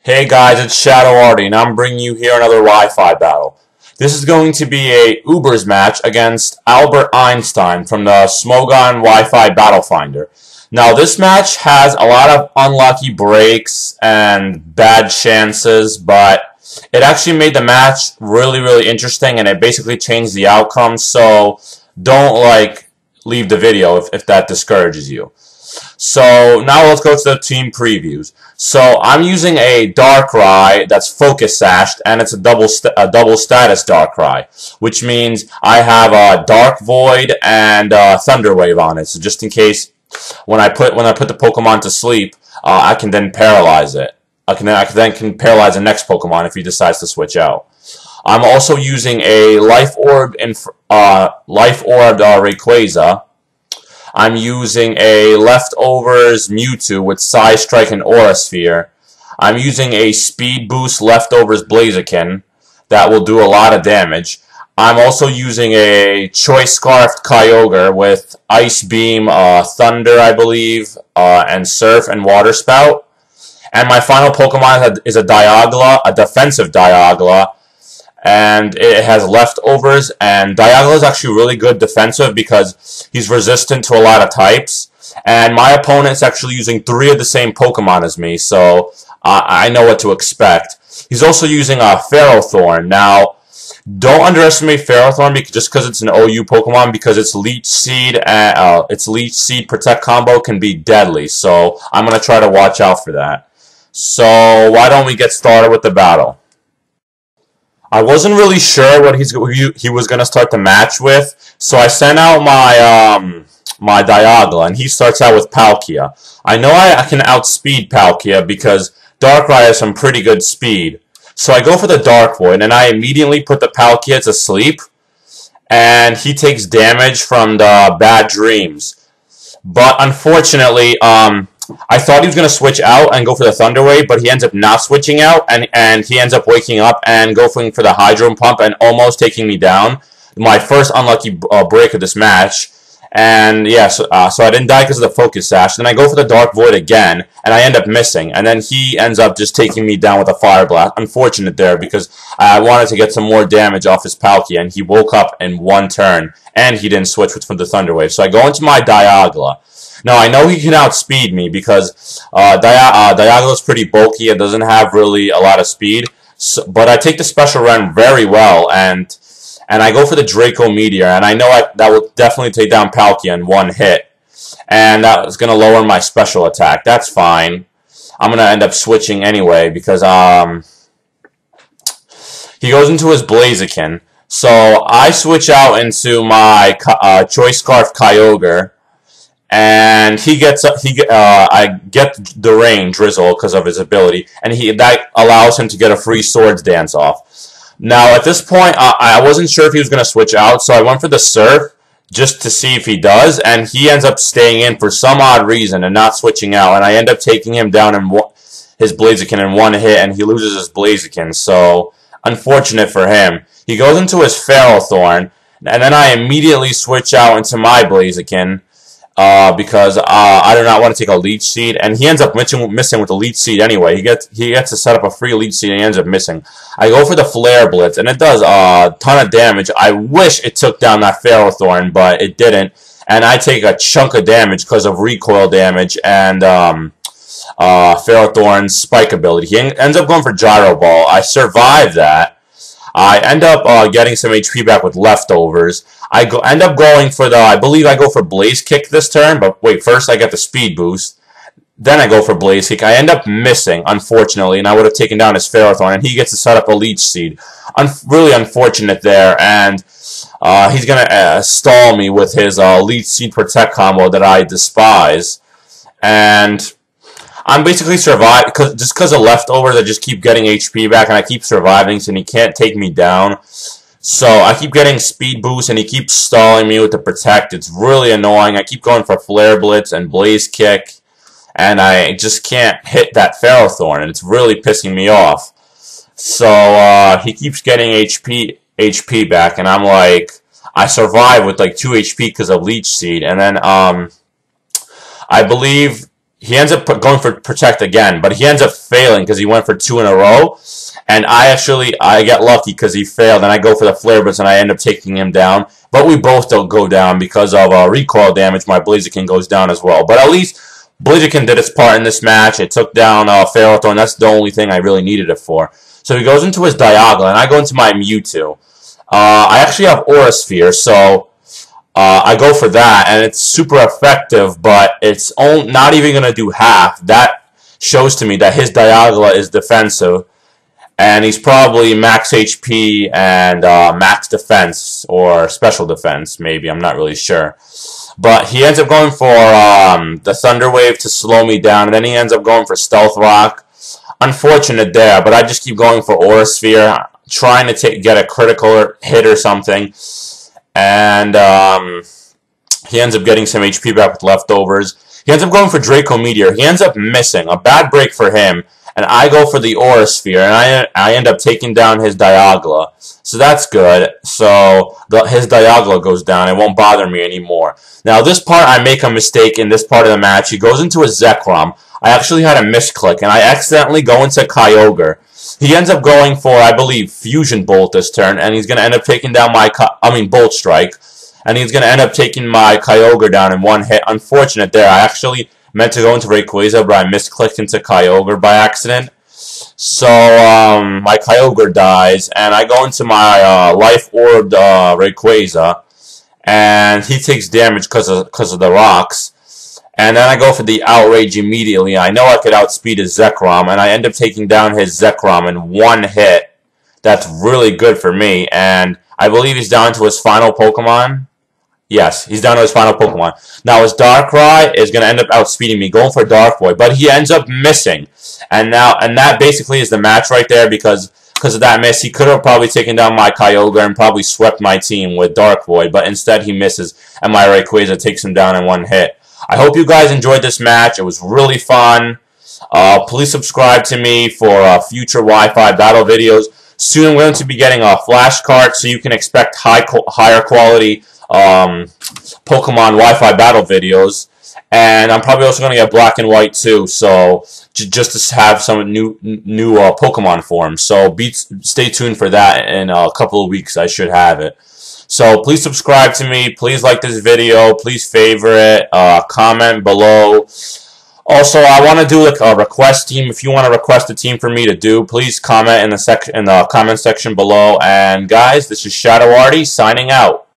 Hey guys, it's Shadow Artie, and I'm bringing you here another Wi-Fi battle. This is going to be a Ubers match against Albert Einstein from the Smogon Wi-Fi Battle Finder. Now, this match has a lot of unlucky breaks and bad chances, but it actually made the match really interesting, and it basically changed the outcome, so don't, leave the video if that discourages you. So now let's go to the team previews. So I'm using a Darkrai that's focus sashed, and it's a double status Darkrai, which means I have a Dark Void and Thunder Wave on it. So just in case when I put the Pokemon to sleep, I can then paralyze it. I can then paralyze the next Pokemon if he decides to switch out. I'm also using a Life Orb Rayquaza. I'm using a Leftovers Mewtwo with Psy Strike and Aura Sphere. I'm using a Speed Boost Leftovers Blaziken that will do a lot of damage. I'm also using a Choice Scarfed Kyogre with Ice Beam, Thunder, I believe, and Surf and Water Spout. And my final Pokemon is a Dialga, a defensive Dialga. And it has Leftovers, and Dialga is actually really good defensive because he's resistant to a lot of types. And my opponent's actually using 3 of the same Pokemon as me, so I know what to expect. He's also using a Ferrothorn. Now, don't underestimate Ferrothorn just because it's an OU Pokemon, because its Leech Seed Protect combo can be deadly. So I'm gonna try to watch out for that. So why don't we get started with the battle? I wasn't really sure what he was going to start the match with, so I sent out my Dialga, and he starts out with Palkia. I know I can outspeed Palkia because Darkrai has some pretty good speed. So I go for the Dark Void, and I immediately put the Palkia to sleep, and he takes damage from the Bad Dreams. But unfortunately, I thought he was going to switch out and go for the Thunder Wave, but he ends up not switching out, and he ends up waking up and going for the Hydro Pump and almost taking me down. My first unlucky break of this match. And yeah, so I didn't die because of the Focus Sash. Then I go for the Dark Void again, and I end up missing. And then he ends up just taking me down with a Fire Blast. Unfortunate there, because I wanted to get some more damage off his Palkia, and he woke up in one turn, and he didn't switch for the Thunder Wave. So I go into my Dialga. Now, I know he can outspeed me because Dialga is pretty bulky. It doesn't have really a lot of speed. So, but I take the Special Rend very well, and I go for the Draco Meteor. And I know that will definitely take down Palkia in one hit. And that is going to lower my special attack. That's fine. I'm going to end up switching anyway because he goes into his Blaziken. So I switch out into my Choice Scarf Kyogre. And I get the rain Drizzle because of his ability, and that allows him to get a free Swords Dance off. Now at this point, I wasn't sure if he was going to switch out, so I went for the Surf just to see if he does, and he ends up staying in for some odd reason and not switching out, and I end up taking him down in his Blaziken in one hit, and he loses his Blaziken. So unfortunate for him. He goes into his Ferrothorn, and then I immediately switch out into my Blaziken. Because I do not want to take a Leech Seed, and he ends up missing with the Leech Seed anyway. He gets to set up a free Leech Seed, and he ends up missing. I go for the Flare Blitz, and it does a ton of damage. I wish it took down that Ferrothorn, but it didn't, and I take a chunk of damage because of recoil damage and Ferrothorn's Spike ability. He ends up going for Gyro Ball. I survive that. I end up getting some HP back with Leftovers. I end up going for I believe I go for Blaze Kick this turn, but wait, first I get the Speed Boost. Then I go for Blaze Kick. I end up missing, unfortunately, and I would have taken down his Ferrothorn, and he gets to set up a Leech Seed. Really unfortunate there, and he's going to stall me with his Leech Seed Protect combo that I despise. And I'm basically surviving just because of Leftovers. I just keep getting HP back, and I keep surviving, so he can't take me down. So I keep getting Speed Boost, and he keeps stalling me with the Protect. It's really annoying. I keep going for Flare Blitz and Blaze Kick, and I just can't hit that Ferrothorn, and it's really pissing me off. So he keeps getting HP back, and I'm like, I survive with like 2 HP because of Leech Seed, and then I believe he ends up going for protect again, but he ends up failing because he went for 2 in a row. And I get lucky because he failed, and I go for the flare blitz, and I end up taking him down. But we both don't go down because of recoil damage. My Blaziken goes down as well. But at least Blaziken did its part in this match. It took down Ferrothorn. That's the only thing I really needed it for. So he goes into his Dialga, and I go into my Mewtwo. I actually have Aura Sphere, so I go for that, and it's super effective, but it's not even going to do half. That shows to me that his Dialga is defensive, and he's probably max HP and max defense, or special defense, maybe. I'm not really sure. But he ends up going for the Thunder Wave to slow me down, and then he ends up going for Stealth Rock. Unfortunate there, but I just keep going for Aura Sphere, trying to get a critical hit or something. And he ends up getting some HP back with leftovers. He ends up going for Draco Meteor. He ends up missing. A bad break for him. And I go for the Aura Sphere, and I end up taking down his Dialga. So that's good. So his Dialga goes down. It won't bother me anymore. Now, this part, I make a mistake in this part of the match. He goes into a Zekrom. I actually had a misclick, and I accidentally go into Kyogre. He ends up going for, I believe, Fusion Bolt this turn, and he's going to end up taking down my, Bolt Strike. And he's going to end up taking my Kyogre down in one hit. Unfortunate there. I actually meant to go into Rayquaza, but I misclicked into Kyogre by accident. So, my Kyogre dies, and I go into my Life Orb Rayquaza, and he takes damage because of the rocks. And then I go for the Outrage immediately. I know I could outspeed his Zekrom, and I end up taking down his Zekrom in one hit. That's really good for me, and I believe he's down to his final Pokemon. Yes, he's down to his final Pokemon. Now his Darkrai is going to end up outspeeding me, going for Dark Void, but he ends up missing. And that basically is the match right there because of that miss. He could have probably taken down my Kyogre and probably swept my team with Dark Void, but instead he misses, and my Rayquaza takes him down in one hit. I hope you guys enjoyed this match. It was really fun. Please subscribe to me for future Wi-Fi battle videos. Soon I'm going to be getting a flashcard, so you can expect higher quality Pokemon Wi-Fi battle videos. And I'm probably also going to get Black and White too, so just to have some new Pokemon forms. So stay tuned for that. In a couple of weeks I should have it. So please subscribe to me. Please like this video. Please favorite. Comment below. Also, I want to do a request team. If you want to request a team for me to do, please comment in the comment section below. And guys, this is Shadow Artie signing out.